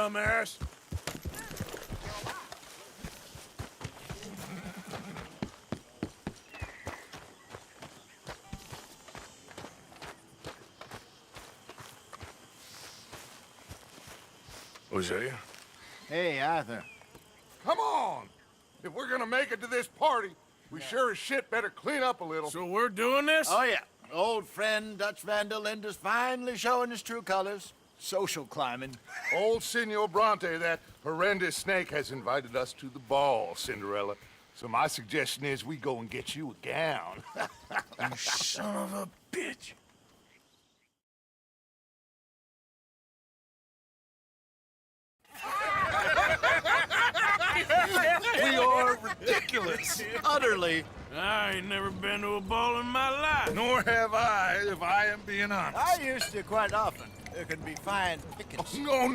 dumbass. Hosea? Hey, Arthur. Come on! If we're gonna make it to this party, we sure as shit better clean up a little. So we're doing this? Oh, yeah. Old friend Dutch Van der Linde's finally showing his true colors. Social climbing. Old Senor Bronte, that horrendous snake, has invited us to the ball, Cinderella. So my suggestion is we go and get you a gown. You son of a bitch. We are ridiculous. Utterly. I ain't never been to a ball in my life. Nor have I, if I am being honest. I used to quite often. There can be fine pickings. No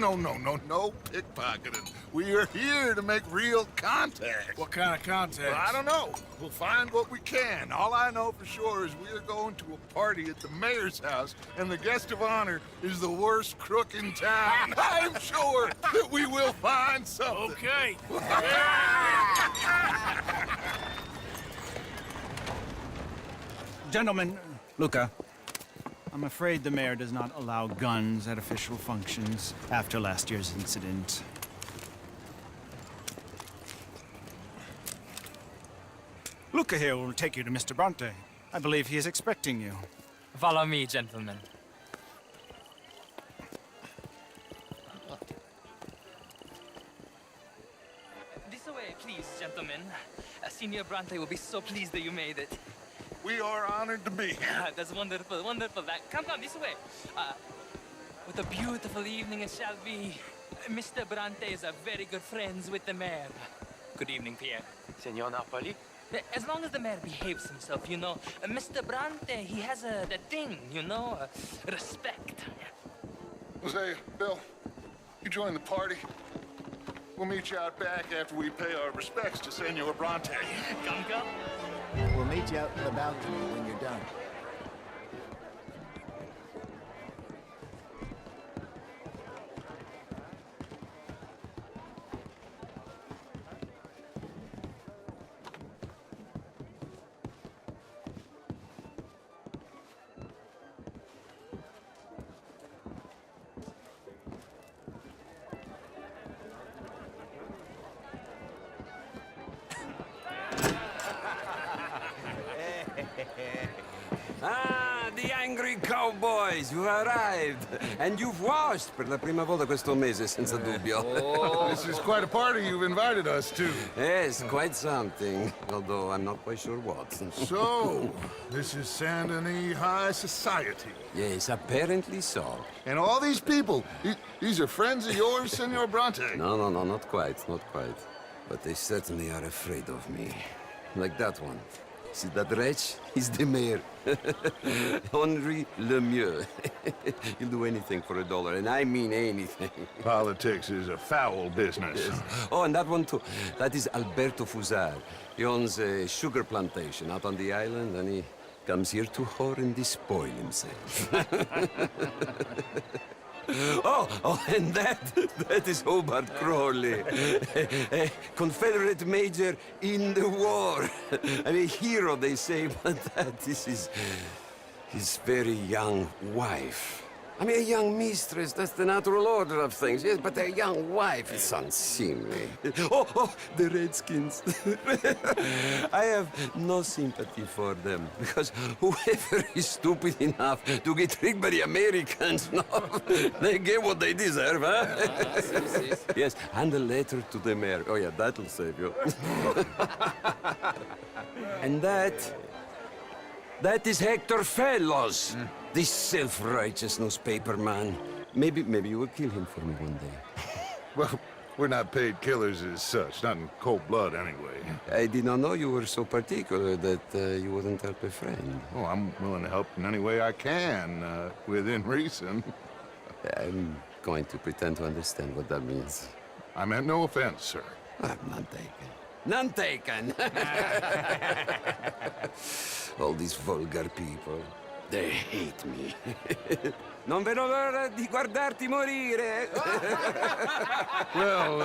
pickpocketing. We are here to make real contact. What kind of contact? Well, I don't know. We'll find what we can. All I know for sure is we are going to a party at the mayor's house, and the guest of honor is the worst crook in town. I'm sure that we will find something. Okay. Gentlemen, Luca, I'm afraid the mayor does not allow guns at official functions after last year's incident. Luca here will take you to Mr. Bronte. I believe he is expecting you. Follow me, gentlemen. This way, please, gentlemen. Senior Bronte will be so pleased that you made it. We are honored to be here. That's wonderful, wonderful. Come this way. What a beautiful evening it shall be. Mr. Bronte is a very good friends with the mayor. Good evening, Pierre. Senor Napoli? As long as the mayor behaves himself, you know. Mr. Bronte, he has that thing, you know, respect. Hosea, Bill, you join the party. We'll meet you out back after we pay our respects to Senor Bronte. Come. We'll meet you out in the balcony when you're done. Ah, the angry cowboys, you arrived. And you've washed per la prima volta questo mese, senza dubbio. This is quite a party you've invited us to. Yes, quite something. Although I'm not quite sure what. So, this is Saint Denis High Society. Yes, apparently so. And all these people, these are friends of yours, Senor Bronte? No, not quite, not quite. But they certainly are afraid of me. Like that one. See that wretch? He's the mayor. Henri Lemieux. He'll do anything for $1, and I mean anything. Politics is a foul business. Yes. Oh, and that one too. That is Alberto Fusar. He owns a sugar plantation out on the island, and he comes here to whore and despoil himself. Oh, and that is Hobart Crawley, a Confederate major in the war. And a hero, they say, but that is his very young wife. I mean, a young mistress, that's the natural order of things, yes, but a young wife is unseemly. Oh, the Redskins. I have no sympathy for them, because whoever is stupid enough to get tricked by the Americans, no, they get what they deserve, huh? Yes, and a letter to the mayor. Oh, yeah, that'll save you. And that is Hector Fellows. This self-righteous newspaper man. Maybe you will kill him for me one day. Well, we're not paid killers as such, not in cold blood anyway. I did not know you were so particular that you wouldn't help a friend. Oh, I'm willing to help in any way I can, within reason. I'm going to pretend to understand what that means. I meant no offense, sir. None taken. None taken! All these vulgar people. They hate me. Non vedo l'ora di guardarti morire. Well,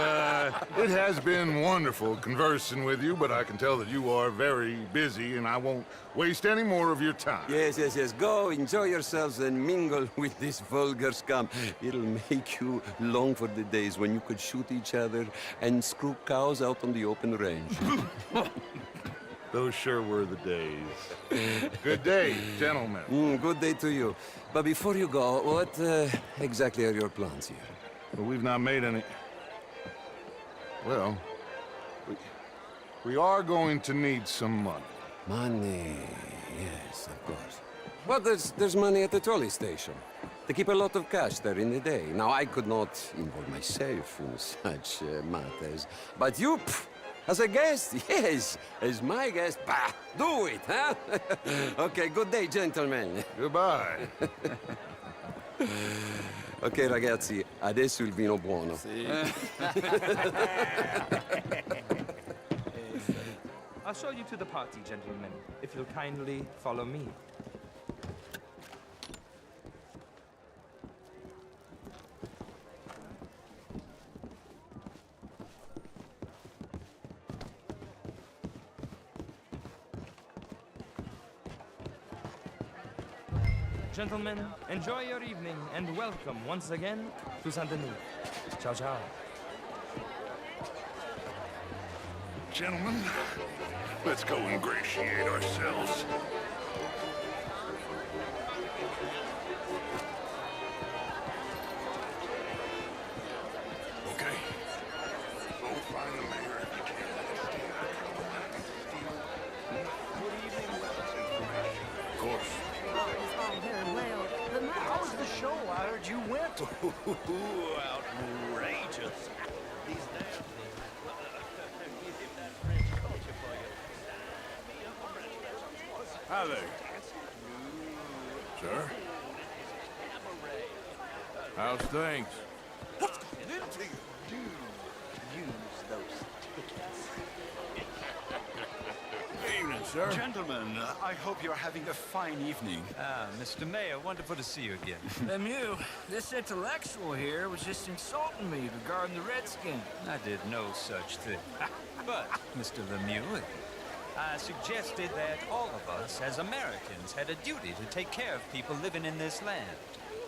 it has been wonderful conversing with you, but I can tell that you are very busy, and I won't waste any more of your time. Yes, yes, yes. Go, enjoy yourselves, and mingle with this vulgar scum. It'll make you long for the days when you could shoot each other and screw cows out on the open range. Those sure were the days. Good day, gentlemen. Good day to you. But before you go, what exactly are your plans here? Well, we've not made any... Well, we are going to need some money. Money, yes, of course. Well, there's money at the trolley station. They keep a lot of cash there in the day. Now, I could not involve myself in such matters. But you, as a guest, yes, as my guest, bah, do it, huh? Okay, good day, gentlemen. Goodbye. Ok, ragazzi, adesso il vino buono. I'll show you to the party, gentlemen, if you'll kindly follow me. Gentlemen, enjoy your evening and welcome once again to Saint Denis. Ciao, ciao. Gentlemen, let's go ingratiate ourselves. Okay. Go find the mayor if you can. Of course. How was the show? I heard you went. Outrageous. These damn things. Give that French culture for you. Hi there. Sir? How's things? What's going into you? Do use those tickets. Evening, sir. Gentlemen, I hope you're having a fine evening. Ah, Mr. Mayor, wonderful to see you again. Lemieux, this intellectual here was just insulting me regarding the Redskins. I did no such thing. But, Mr. Lemieux, I suggested that all of us as Americans had a duty to take care of people living in this land.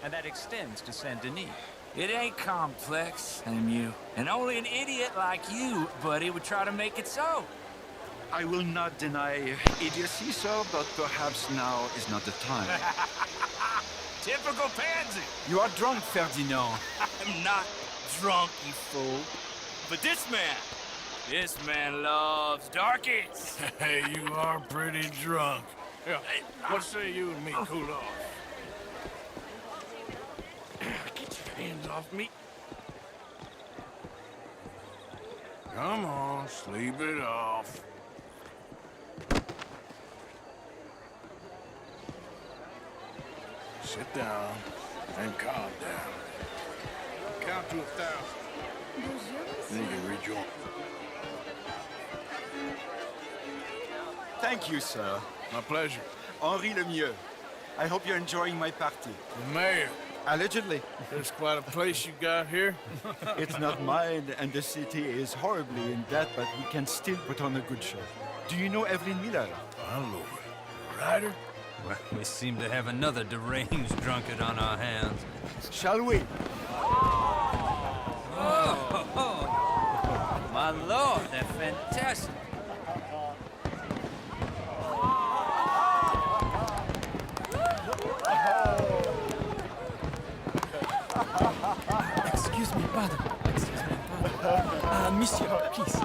And that extends to Saint Denis. It ain't complex, Lemieux. And only an idiot like you, buddy, would try to make it so. I will not deny idiocy, sir, but perhaps now is not the time. Typical pansy. You are drunk, Ferdinand. I'm not drunk, you fool. But this man loves darkies. Hey, you are pretty drunk. Yeah, what say you and me cool off? Get your hands off me. Come on, sleep it off. Sit down and calm down. Count to 1,000. Then you rejoin. Thank you, sir. My pleasure. Henri Lemieux. I hope you're enjoying my party. The mayor. Allegedly. There's quite a place you got here. It's not mine, and the city is horribly in debt, but we can still put on a good show. Do you know Evelyn Miller? My lord. Ryder? Well, we seem to have another deranged drunkard on our hands. Shall we? My lord, they're fantastic. Excuse me, pardon. Monsieur, please.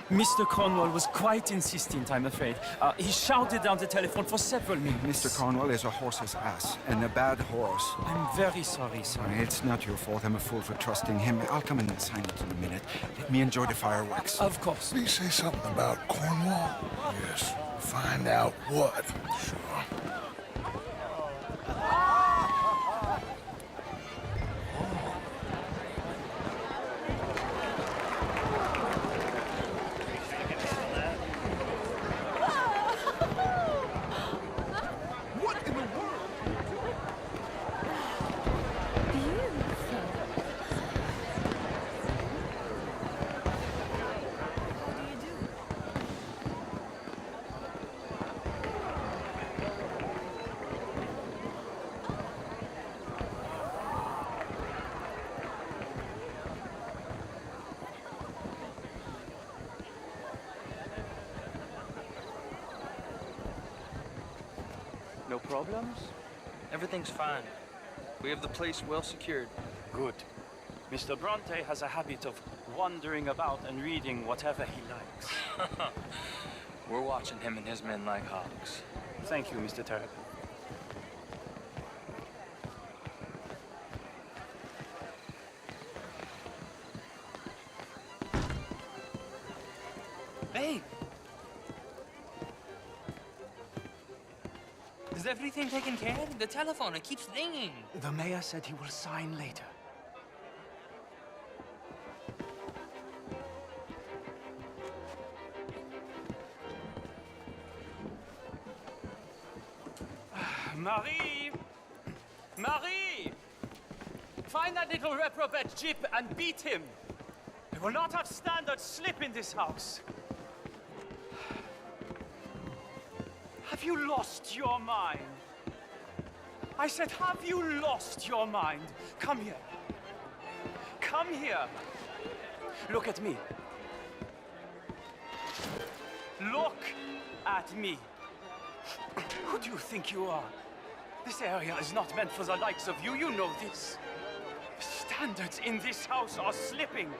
Mr. Cornwall was quite insistent, I'm afraid. He shouted down the telephone for several minutes. Mr. Cornwall is a horse's ass, and a bad horse. I'm very sorry, sir. It's not your fault. I'm a fool for trusting him. I'll come and sign it in a minute. Let me enjoy the fireworks. Of course. Did he say something about Cornwall? Yes. Find out what. Sure. problems? Everything's fine. We have the place well secured. Good. Mr. Bronte has a habit of wandering about and reading whatever he likes. We're watching him and his men like hawks. Thank you, Mr. Terrapin. Hey! Is everything taken care of? The telephone, it keeps ringing. The mayor said he will sign later. Marie! Marie! Find that little reprobate Jip and beat him. I will not have standard slip in this house. Have you lost your mind? I said, have you lost your mind? Come here. Come here. Look at me. Look at me. Who do you think you are? This area is not meant for the likes of you. You know this. The standards in this house are slipping.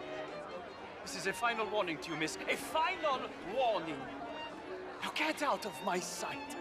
This is a final warning to you, miss. A final warning. Now get out of my sight.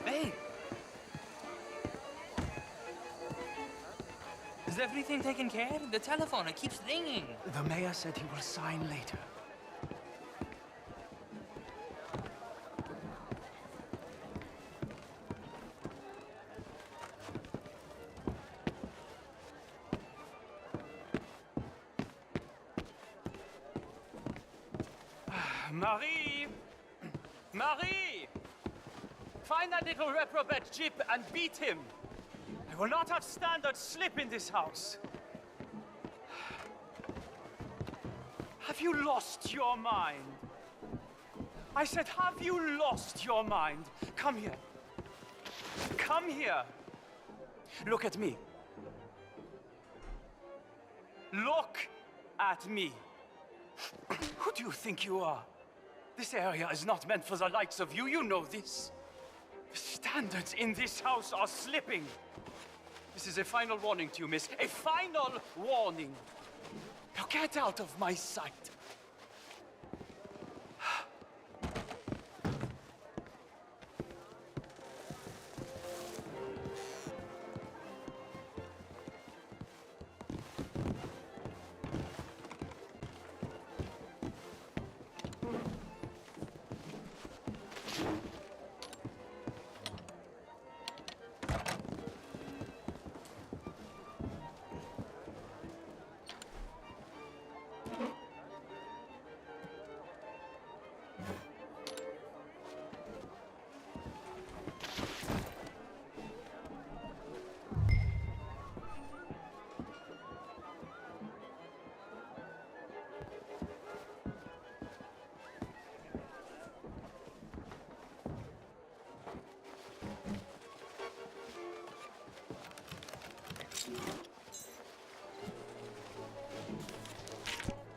Hey! Is everything taken care of? The telephone, it keeps ringing. The mayor said he will sign later. Marie! Marie! Find that little reprobate Jip and beat him. I will not have standard slip in this house. Have you lost your mind? I said, have you lost your mind? Come here. Come here. Look at me. Look at me. Who do you think you are? This area is not meant for the likes of you. You know this. The standards in this house are slipping. This is a final warning to you, miss. A final warning. Now get out of my sight.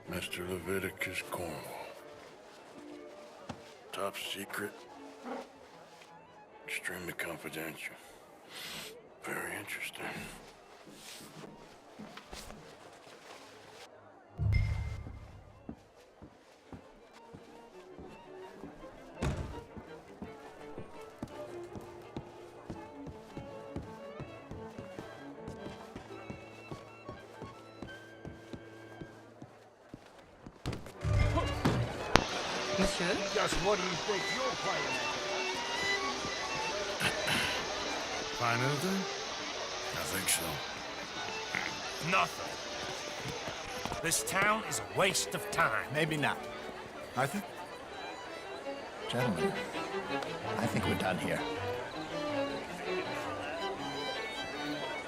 Mr. Leviticus Cornwall. Top secret. Extremely confidential. Very interesting. sir? Just what do you think you're playing at? Find anything? I think so. Nothing. This town is a waste of time. Maybe not. Arthur? Gentlemen, I think we're done here.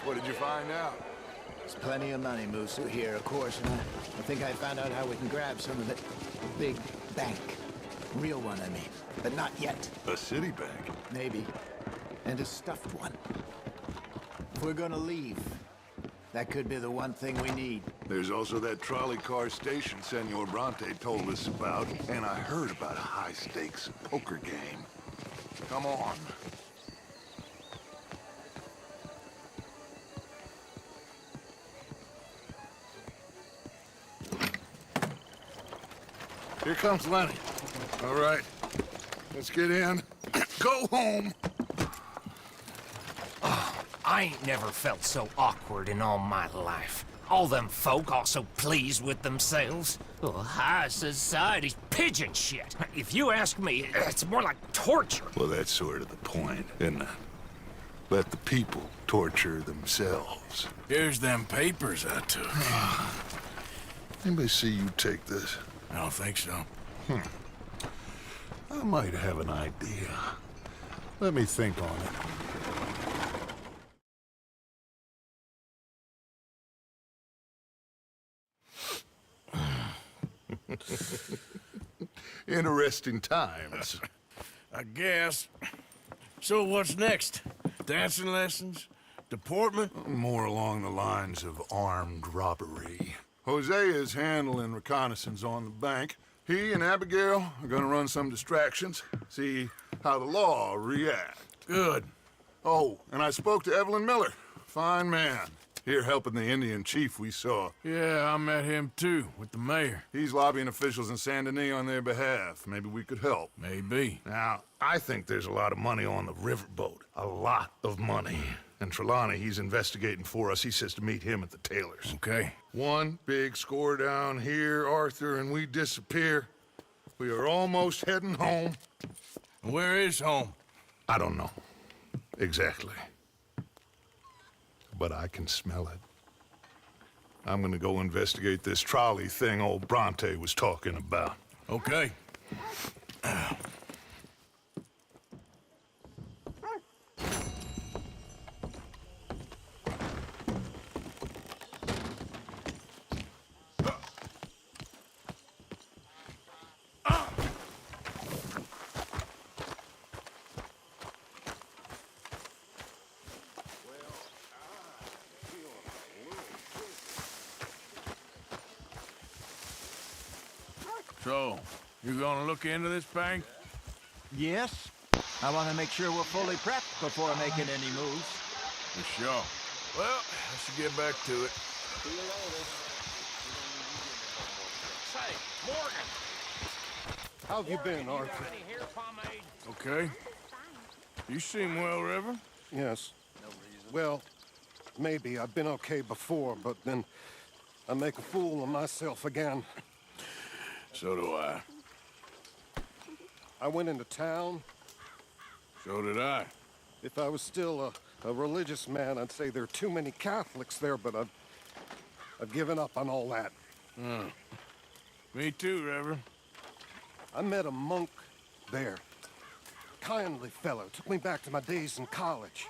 What did you find out? There's plenty of money moves through here, of course, and I think I found out how we can grab some of it. Big bank. Real one, I mean. But not yet. A city bank? Maybe. And a stuffed one. If we're gonna leave, that could be the one thing we need. There's also that trolley car station Senor Bronte told us about, and I heard about a high-stakes poker game. Come on. Here comes Lenny. All right, let's get in. Go home. I ain't never felt so awkward in all my life. All them folk all so pleased with themselves. Oh, high society's pigeon shit. If you ask me, it's more like torture. Well, that's sort of the point, isn't it? Let the people torture themselves. Here's them papers I took. Anybody see you take this? I don't think so. I might have an idea. Let me think on it. Interesting times. I guess. So what's next? Dancing lessons? Deportment? More along the lines of armed robbery. Hosea is handling reconnaissance on the bank. He and Abigail are gonna run some distractions, see how the law reacts. Good. Oh, and I spoke to Evelyn Miller. Fine man. Here helping the Indian chief we saw. Yeah, I met him too, with the mayor. He's lobbying officials in Saint Denis on their behalf. Maybe we could help. Maybe. Now, I think there's a lot of money on the riverboat. A lot of money. And Trelawney, he's investigating for us. He says to meet him at the Taylor's. Okay. One big score down here, Arthur, and we disappear. We are almost heading home. Where is home? I don't know. Exactly. But I can smell it. I'm gonna go investigate this trolley thing old Bronte was talking about. Okay. So, you gonna look into this bank? Yes. I want to make sure we're fully prepped before making any moves. For sure. Well, I should get back to it. Say, Morgan! How have you been, Arthur? Okay. You seem well, Reverend. Yes. Well, maybe. I've been okay before, but then I make a fool of myself again. So do I. I went into town. So did I. If I was still a religious man, I'd say there are too many Catholics there, but I've given up on all that. Me too, Reverend. I met a monk there. Kindly fellow. Took me back to my days in college.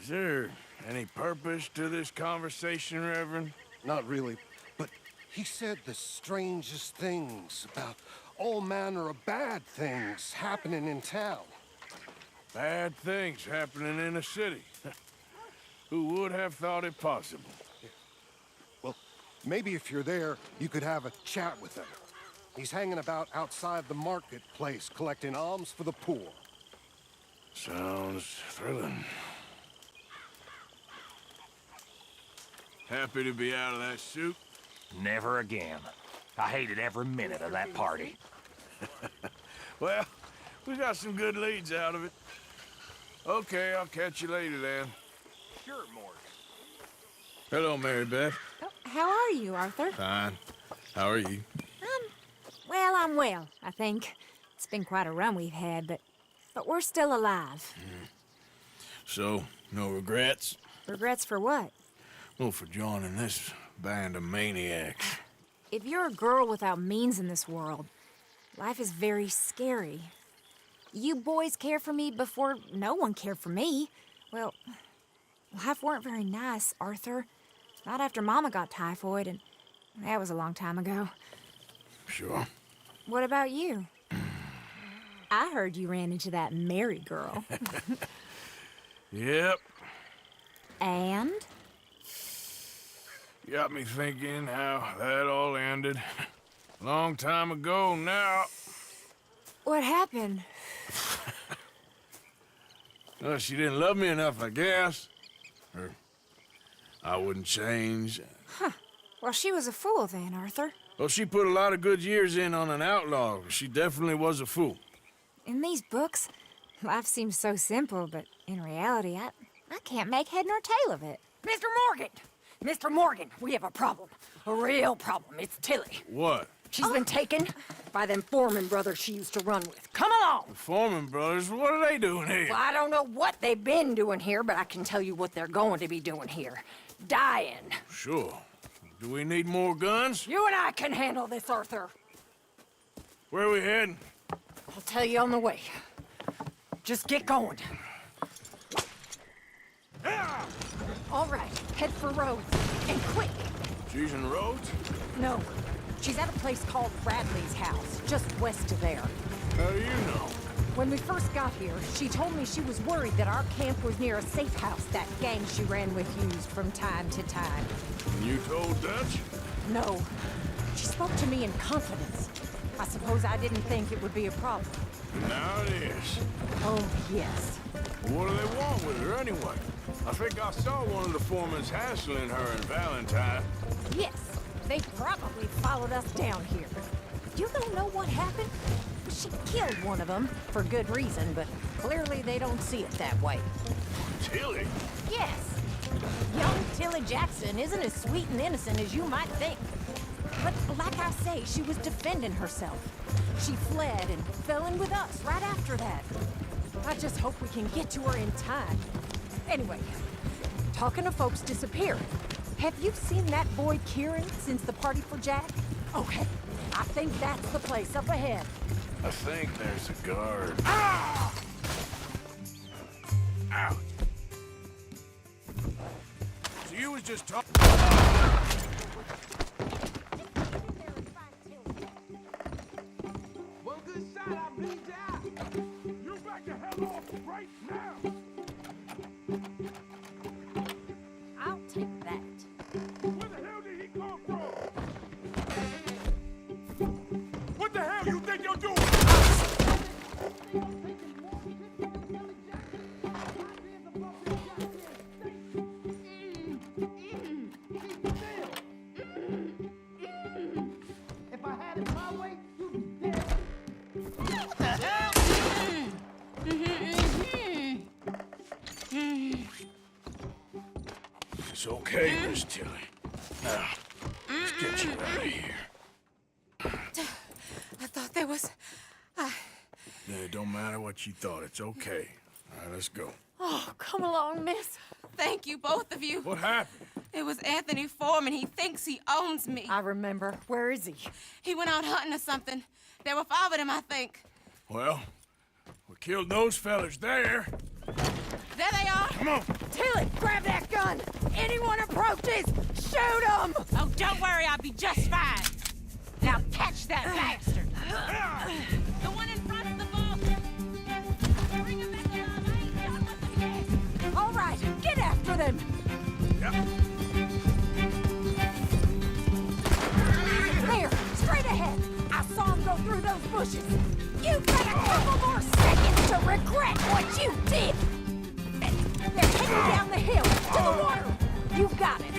Is there any purpose to this conversation, Reverend? Not really, but he said the strangest things about all manner of bad things happening in town. Bad things happening in a city. Who would have thought it possible? Well, maybe if you're there, you could have a chat with him. He's hanging about outside the marketplace, collecting alms for the poor. Sounds thrilling. Happy to be out of that suit? Never again. I hated every minute of that party. Well, we got some good leads out of it. Okay, I'll catch you later then. Sure, Morgan. Hello, Mary Beth. How are you, Arthur? Fine. How are you? Well, I'm well, I think. It's been quite a run we've had, but we're still alive. So, no regrets? Regrets for what? Well, for joining this band of maniacs. If you're a girl without means in this world, life is very scary. You boys cared for me before no one cared for me. Well, life weren't very nice, Arthur. Not after Mama got typhoid, and that was a long time ago. Sure. What about you? I heard you ran into that Mary girl. Yep. And? Got me thinking how that all ended. Long time ago now. What happened? Well, she didn't love me enough, I guess. Or I wouldn't change. Huh. Well, she was a fool then, Arthur. Well, she put a lot of good years in on an outlaw. She definitely was a fool. In these books, life seems so simple, but in reality, I can't make head nor tail of it. Mr. Morgan! Mr. Morgan, we have a problem. A real problem. It's Tilly. What? She's been taken by them Foreman brothers she used to run with. Come along! The Foreman brothers? What are they doing here? Well, I don't know what they've been doing here, but I can tell you what they're going to be doing here. Dying. Sure. Do we need more guns? You and I can handle this, Arthur. Where are we heading? I'll tell you on the way. Just get going. All right, head for Rhodes. And quick! She's in Rhodes? No. She's at a place called Bradley's house, just west of there. How do you know? When we first got here, she told me she was worried that our camp was near a safe house that gang she ran with used from time to time. You told Dutch? No. She spoke to me in confidence. I suppose I didn't think it would be a problem. Now it is. Oh, yes. What do they want with her anyway? I think I saw one of the foremans hassling her and Valentine. Yes. They probably followed us down here. You don't know what happened? She killed one of them, for good reason, but clearly they don't see it that way. Tilly? Yes. Young Tilly Jackson isn't as sweet and innocent as you might think. But like I say, she was defending herself. She fled and fell in with us right after that. I just hope we can get to her in time. Anyway, talking of folks disappearing, have you seen that boy Kieran since the party for Jack? Okay, I think that's the place up ahead. I think there's a guard. Ah! Out. So you was just talking. One good shot, I'll bleed you out. You back the hell off right now. I'll take that. Where the hell did he come from? What the hell you think you're doing? If I had it my way, you'd be dead. What the hell? It's okay, Miss Tilly. Now, let's get you out of here. I thought there was... Yeah, it don't matter what you thought. It's okay. All right, let's go. Oh, come along, miss. Thank you, both of you. What happened? It was Anthony Foreman. He thinks he owns me. I remember. Where is he? He went out hunting or something. There were 5 of them, I think. Well, we killed those fellas there. There they are. Come on. Tilly, grab that gun! Anyone approaches, shoot them! Oh, don't worry, I'll be just fine. Now catch that bastard. The one in front of the vault. Bring him back here. I ain't done with them yet. All right, get after them! Yep. There, straight ahead. I saw him go through those bushes. You've got a couple more seconds to regret what you did. They're heading down the hill to the water. You got it.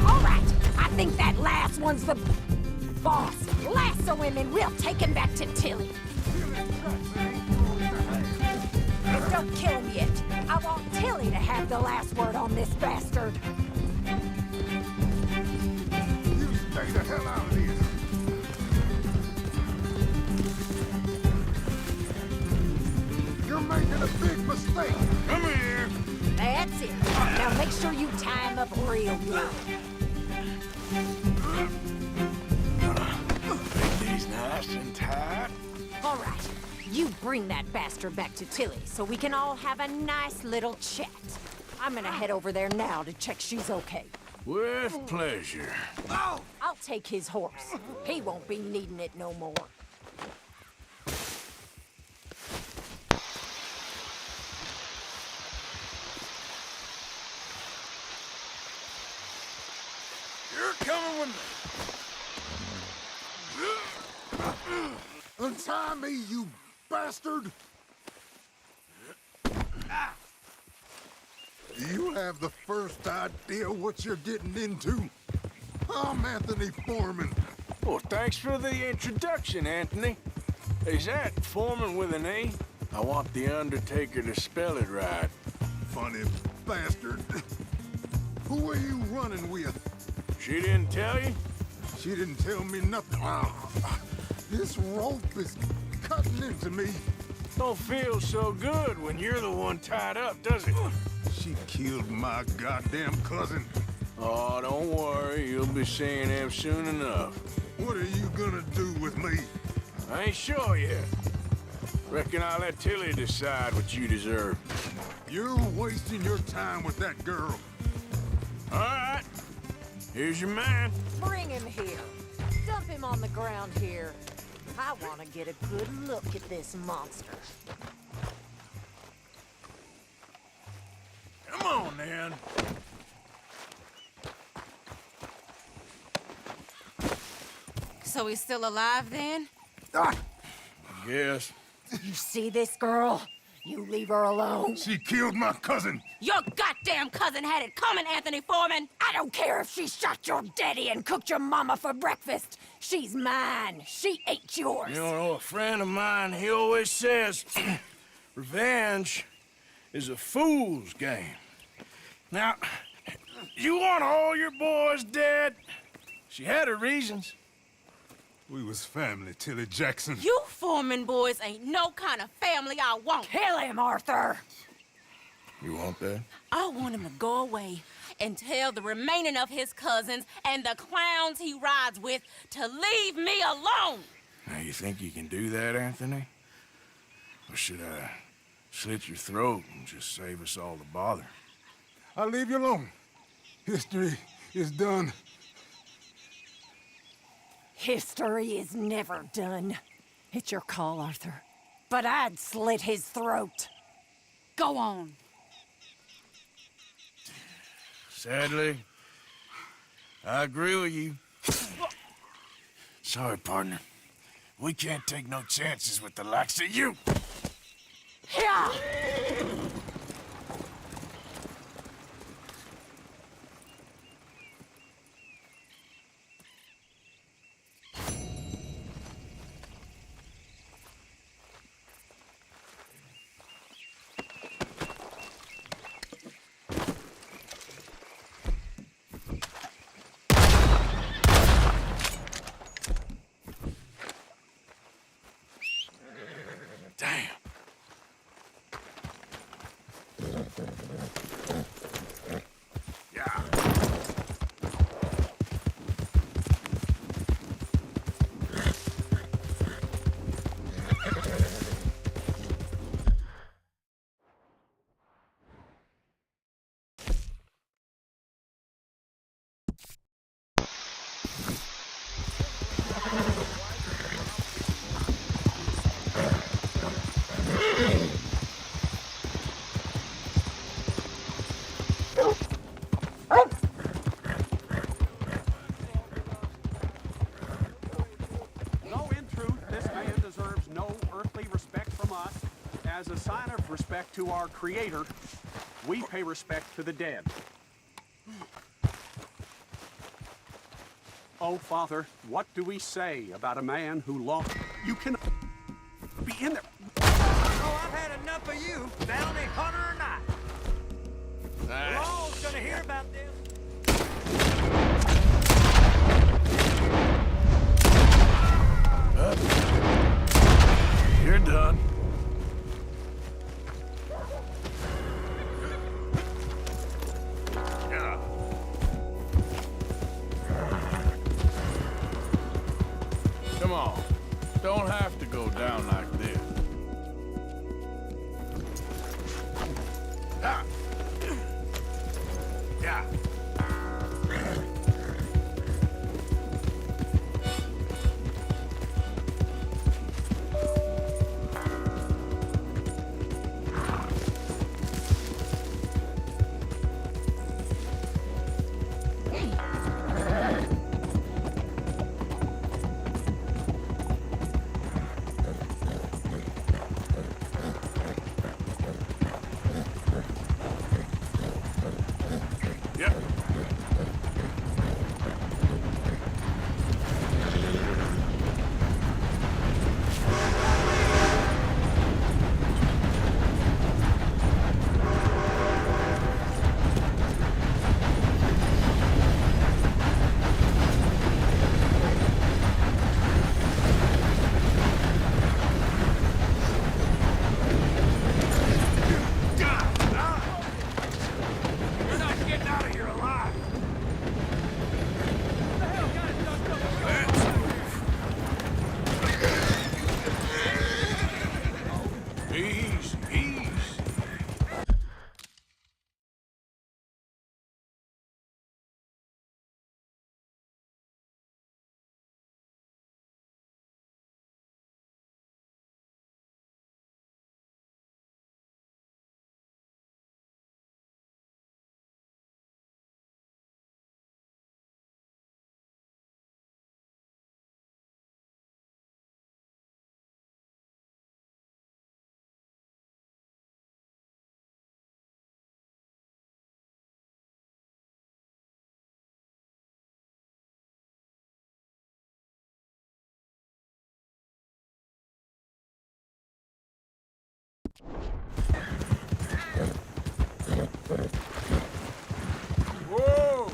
All right, I think that last one's the boss. Lasso him and we'll take him back to Tilly. And don't kill him yet. I want Tilly to have the last word on this bastard. You stay the hell out of here. You're making a big mistake. Come here. That's it. Now make sure you tie him up real good. Make these nice and tight. All right. You bring that bastard back to Tilly so we can all have a nice little chat. I'm gonna head over there now to check she's okay. With pleasure. I'll take his horse. He won't be needing it no more. You're coming with me. Untie me, you bastard! You have the first idea what you're getting into? I'm Anthony Foreman. Well, thanks for the introduction, Anthony. Is that Foreman with an E? I want the Undertaker to spell it right. Funny bastard. Who are you running with? She didn't tell you? She didn't tell me nothing. This rope is cutting into me. Don't feel so good when you're the one tied up, does it? She killed my goddamn cousin. Oh, don't worry. You'll be seeing him soon enough. What are you gonna do with me? I ain't sure yet. Reckon I'll let Tilly decide what you deserve. You're wasting your time with that girl. All right. Here's your man. Bring him here. Dump him on the ground here. I want to get a good look at this monster. Come on, then. So he's still alive then? Yes. You see this girl? You leave her alone. She killed my cousin. Your goddamn cousin had it coming, Anthony Foreman! I don't care if she shot your daddy and cooked your mama for breakfast. She's mine. She ate yours. You know, a friend of mine, he always says, revenge is a fool's game. Now, you want all your boys dead? She had her reasons. We was family, Tilly Jackson. You Foreman boys ain't no kind of family I want. Kill him, Arthur! You want that? I want him to go away and tell the remaining of his cousins and the clowns he rides with to leave me alone. Now, you think you can do that, Anthony? Or should I slit your throat and just save us all the bother? I'll leave you alone. History is done. History is never done. It's your call, Arthur. But I'd slit his throat. Go on. Sadly, I agree with you. Sorry, partner. We can't take no chances with the likes of you. Yeah! Damn. Yeah. No, in truth, this man deserves no earthly respect from us. As a sign of respect to our Creator, we pay respect to the dead. Oh, Father, what do we say about a man who lost... You can be in there. Oh, I've had enough of you, bounty hunter or not. Ah. Law's gonna hear about this. You're done. Yeah. Come on. Don't have to go down like this. Ah. Yeah. Yep. You're not getting out of here alive. Easy, easy. Whoa!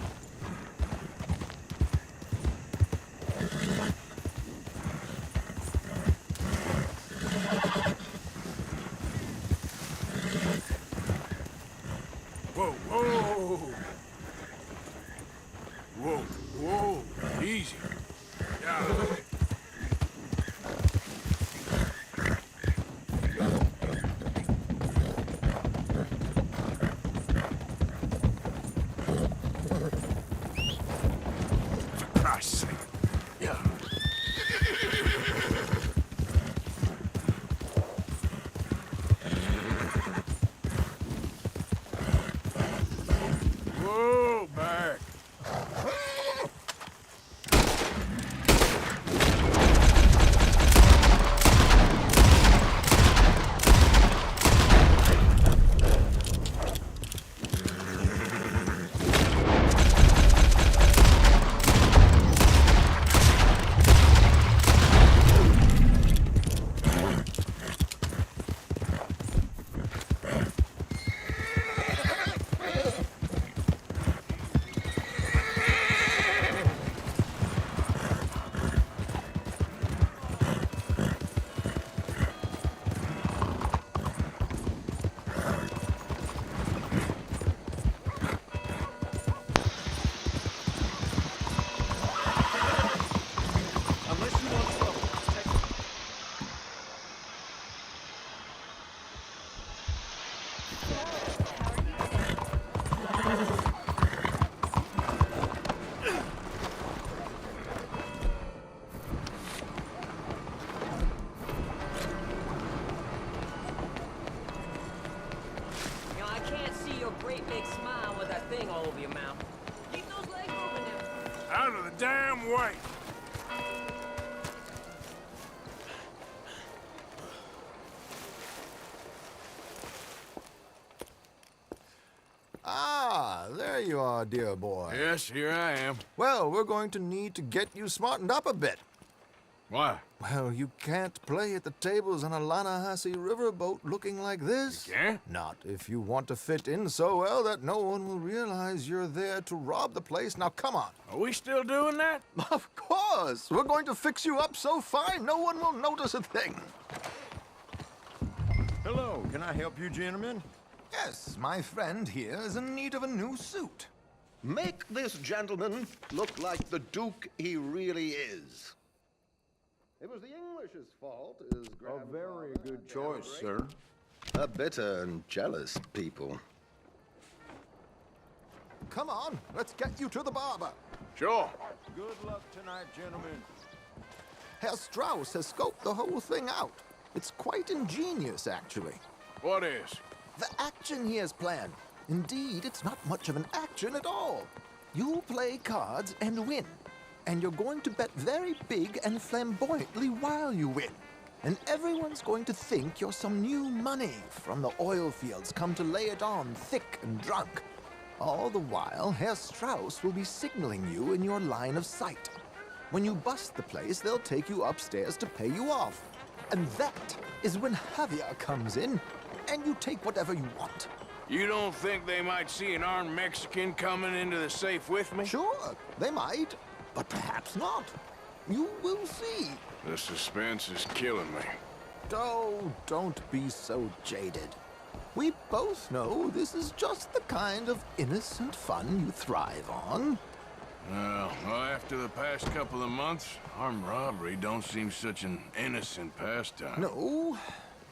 Whoa, whoa! Whoa, whoa! Easy. Yeah. For Christ's sake. Yeah. Whoa, back. great big smile with that thing all over your mouth. Keep those legs moving now. Out of the damn way! Ah, there you are, dear boy. Yes, here I am. Well, we're going to need to get you smartened up a bit. Why? Well, you can't play at the tables on a Lannahechee riverboat looking like this. You can't? Not if you want to fit in so well that no one will realize you're there to rob the place. Now, come on. Are we still doing that? Of course. We're going to fix you up so fine no one will notice a thing. Hello, can I help you, gentlemen? Yes, my friend here is in need of a new suit. Make this gentleman look like the Duke he really is. It was the English's fault. A very good choice, sir. A bitter and jealous people. Come on, let's get you to the barber. Sure. Good luck tonight, gentlemen. Herr Strauss has scoped the whole thing out. It's quite ingenious, actually. What is? The action he has planned. Indeed, it's not much of an action at all. You play cards and win. And you're going to bet very big and flamboyantly while you win. And everyone's going to think you're some new money from the oil fields come to lay it on thick and drunk. All the while, Herr Strauss will be signaling you in your line of sight. When you bust the place, they'll take you upstairs to pay you off. And that is when Javier comes in, and you take whatever you want. You don't think they might see an armed Mexican coming into the safe with me? Sure, they might, but perhaps not. You will see. The suspense is killing me. Oh, don't be so jaded. We both know this is just the kind of innocent fun you thrive on. Well, after the past couple of months, armed robbery don't seem such an innocent pastime. No,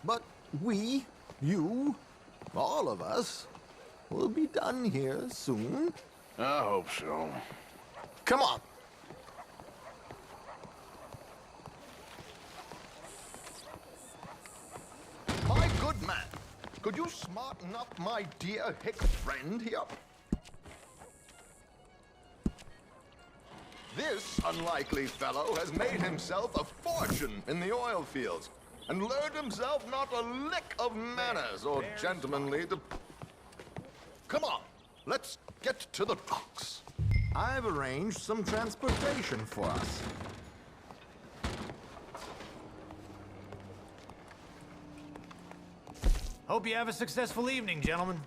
but we, you, all of us, will be done here soon. I hope so. Come on. My good man, could you smarten up my dear hick friend here? This unlikely fellow has made himself a fortune in the oil fields and learned himself not a lick of manners or gentlemanly Come on, let's get to the docks. I've arranged some transportation for us. Hope you have a successful evening, gentlemen.